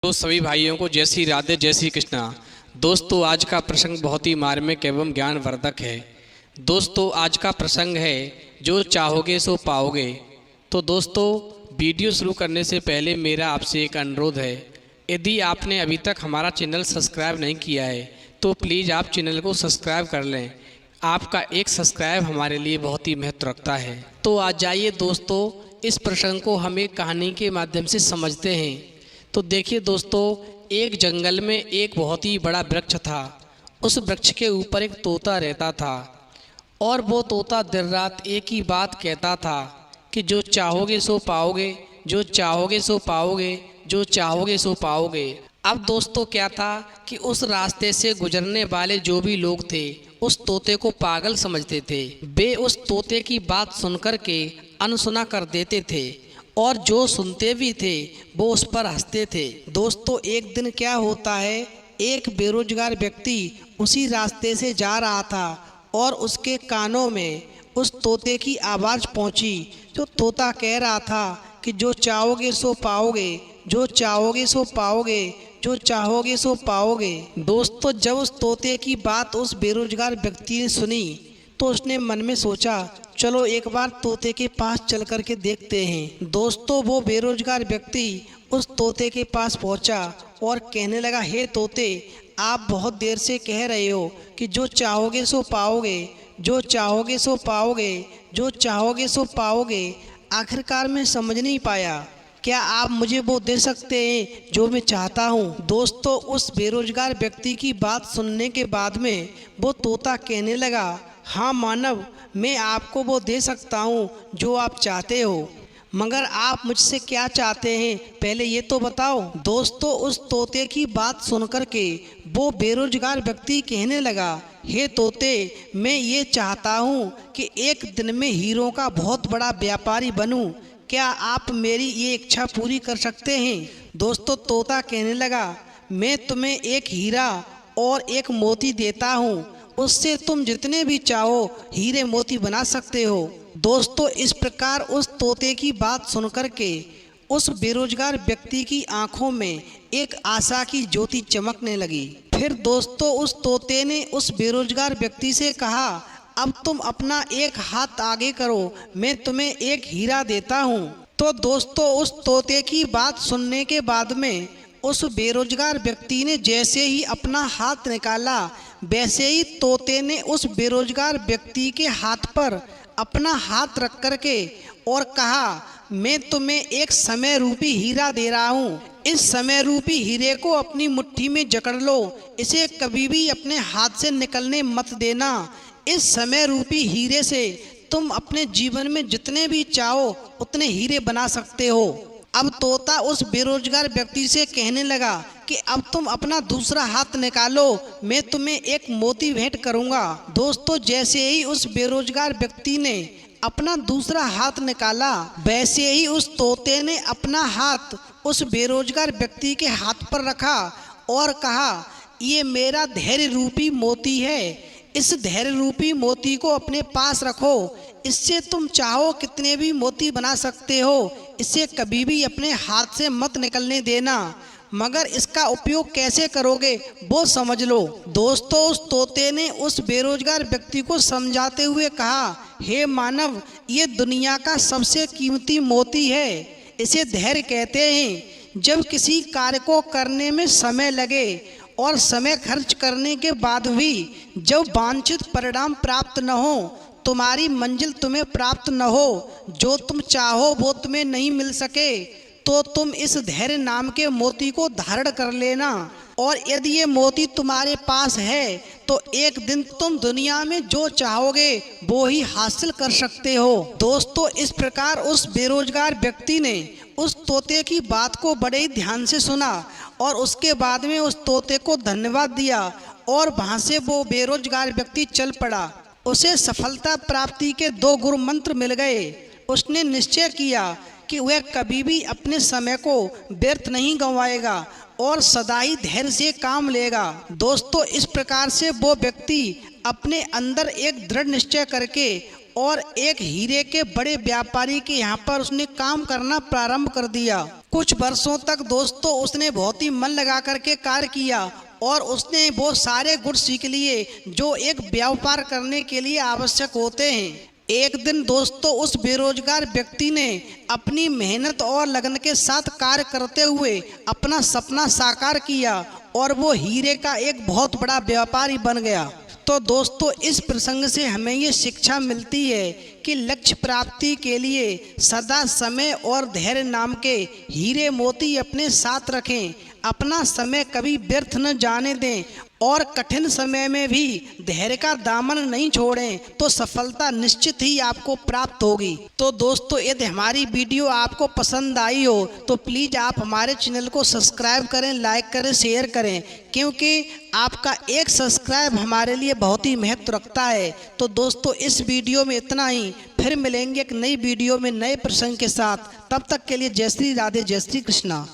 तो सभी भाइयों को जय श्री राधे जय श्री कृष्णा। दोस्तों आज का प्रसंग बहुत ही मार्मिक एवं ज्ञानवर्धक है। दोस्तों आज का प्रसंग है जो चाहोगे सो पाओगे। तो दोस्तों वीडियो शुरू करने से पहले मेरा आपसे एक अनुरोध है, यदि आपने अभी तक हमारा चैनल सब्सक्राइब नहीं किया है तो प्लीज़ आप चैनल को सब्सक्राइब कर लें। आपका एक सब्सक्राइब हमारे लिए बहुत ही महत्व रखता है। तो आज जाइए दोस्तों इस प्रसंग को हम एक कहानी के माध्यम से समझते हैं। तो देखिए दोस्तों, एक जंगल में एक बहुत ही बड़ा वृक्ष था। उस वृक्ष के ऊपर एक तोता रहता था और वो तोता दिन रात एक ही बात कहता था कि जो चाहोगे सो पाओगे, जो चाहोगे सो पाओगे, जो चाहोगे सो पाओगे। अब दोस्तों क्या था कि उस रास्ते से गुजरने वाले जो भी लोग थे उस तोते को पागल समझते थे। वे उस तोते की बात सुनकर के अनसुना कर देते थे और जो सुनते भी थे वो उस पर हंसते थे। दोस्तों एक दिन क्या होता है, एक बेरोजगार व्यक्ति उसी रास्ते से जा रहा था और उसके कानों में उस तोते की आवाज़ पहुंची। जो तोता कह रहा था कि जो चाहोगे सो पाओगे, जो चाहोगे सो पाओगे, जो चाहोगे सो पाओगे। दोस्तों जब उस तोते की बात उस बेरोजगार व्यक्ति ने सुनी तो उसने मन में सोचा, चलो एक बार तोते के पास चल कर के देखते हैं। दोस्तों वो बेरोजगार व्यक्ति उस तोते के पास पहुंचा और कहने लगा, हे तोते, आप बहुत देर से कह रहे हो कि जो चाहोगे सो पाओगे, जो चाहोगे सो पाओगे, जो चाहोगे सो पाओगे। आखिरकार मैं समझ नहीं पाया, क्या आप मुझे वो दे सकते हैं जो मैं चाहता हूँ। दोस्तों उस बेरोजगार व्यक्ति की बात सुनने के बाद में वो तोता कहने लगा, हाँ मानव, मैं आपको वो दे सकता हूँ जो आप चाहते हो, मगर आप मुझसे क्या चाहते हैं पहले ये तो बताओ। दोस्तों उस तोते की बात सुनकर के वो बेरोजगार व्यक्ति कहने लगा, हे तोते, मैं ये चाहता हूँ कि एक दिन में हीरों का बहुत बड़ा व्यापारी बनूँ। क्या आप मेरी ये इच्छा पूरी कर सकते हैं। दोस्तों तोता कहने लगा, मैं तुम्हें एक हीरा और एक मोती देता हूँ, उससे तुम जितने भी चाहो हीरे मोती बना सकते हो। दोस्तों इस प्रकार उस तोते की बात सुनकर के उस बेरोजगार व्यक्ति की आंखों में एक आशा की ज्योति चमकने लगी। फिर दोस्तों उस तोते ने उस बेरोजगार व्यक्ति से कहा, अब तुम अपना एक हाथ आगे करो, मैं तुम्हें एक हीरा देता हूँ। तो दोस्तों उस तोते की बात सुनने के बाद में उस बेरोजगार व्यक्ति ने जैसे ही अपना हाथ निकाला, वैसे ही तोते ने उस बेरोजगार व्यक्ति के हाथ पर अपना हाथ रख कर के और कहा, मैं तुम्हें एक समय रूपी हीरा दे रहा हूँ। इस समय रूपी हीरे को अपनी मुट्ठी में जकड़ लो, इसे कभी भी अपने हाथ से निकलने मत देना। इस समय रूपी हीरे से तुम अपने जीवन में जितने भी चाहो उतने हीरे बना सकते हो। अब तोता उस बेरोजगार व्यक्ति से कहने लगा कि अब तुम अपना दूसरा हाथ निकालो, मैं तुम्हें एक मोती भेंट करूंगा। दोस्तों जैसे ही उस बेरोजगार व्यक्ति ने अपना दूसरा हाथ निकाला, वैसे ही उस तोते ने अपना हाथ उस बेरोजगार व्यक्ति के हाथ पर रखा और कहा, ये मेरा धैर्य रूपी मोती है, इस धैर्य रूपी मोती को अपने पास रखो, इससे तुम चाहो कितने भी मोती बना सकते हो, इसे कभी भी अपने हाथ से मत निकलने देना, मगर इसका उपयोग कैसे करोगे वो समझ लो। दोस्तों उस तोते ने उस बेरोजगार व्यक्ति को समझाते हुए कहा, हे मानव, ये दुनिया का सबसे कीमती मोती है, इसे धैर्य कहते हैं। जब किसी कार्य को करने में समय लगे और समय खर्च करने के बाद भी जब वांछित परिणाम प्राप्त न हो, तुम्हारी मंजिल तुम्हें प्राप्त न हो, जो तुम चाहो वो तुम्हें नहीं मिल सके, तो तुम इस धैर्य नाम के मोती को धारण कर लेना, और यदि ये मोती तुम्हारे पास है तो एक दिन तुम दुनिया में जो चाहोगे वो ही हासिल कर सकते हो। दोस्तों इस प्रकार उस बेरोजगार व्यक्ति ने उस तोते की बात को बड़े ही ध्यान से सुना और उसके बाद में उस तोते को धन्यवाद दिया और वहाँ से वो बेरोजगार व्यक्ति चल पड़ा। उसे सफलता प्राप्ति के 2 गुरु मंत्र मिल गए। उसने निश्चय किया कि वह कभी भी अपने समय को व्यर्थ नहीं गंवाएगा और सदा ही धैर्य से काम लेगा। दोस्तों इस प्रकार से वो व्यक्ति अपने अंदर एक दृढ़ निश्चय करके और एक हीरे के बड़े व्यापारी के यहाँ पर उसने काम करना प्रारंभ कर दिया। कुछ वर्षों तक दोस्तों उसने बहुत ही मन लगा करके कार्य किया और उसने वो सारे गुण सीख लिए जो एक व्यापार करने के लिए आवश्यक होते हैं। एक दिन दोस्तों उस बेरोजगार व्यक्ति ने अपनी मेहनत और लगन के साथ कार्य करते हुए अपना सपना साकार किया और वो हीरे का एक बहुत बड़ा व्यापारी बन गया। तो दोस्तों इस प्रसंग से हमें ये शिक्षा मिलती है कि लक्ष्य प्राप्ति के लिए सदा समय और धैर्य नाम के हीरे मोती अपने साथ रखें, अपना समय कभी व्यर्थ न जाने दें और कठिन समय में भी धैर्य का दामन नहीं छोड़ें, तो सफलता निश्चित ही आपको प्राप्त होगी। तो दोस्तों यदि हमारी वीडियो आपको पसंद आई हो तो प्लीज़ आप हमारे चैनल को सब्सक्राइब करें, लाइक करें, शेयर करें, क्योंकि आपका एक सब्सक्राइब हमारे लिए बहुत ही महत्व रखता है। तो दोस्तों इस वीडियो में इतना ही, फिर मिलेंगे एक नई वीडियो में नए प्रसंग के साथ। तब तक के लिए जय श्री राधे, जय श्री कृष्णा।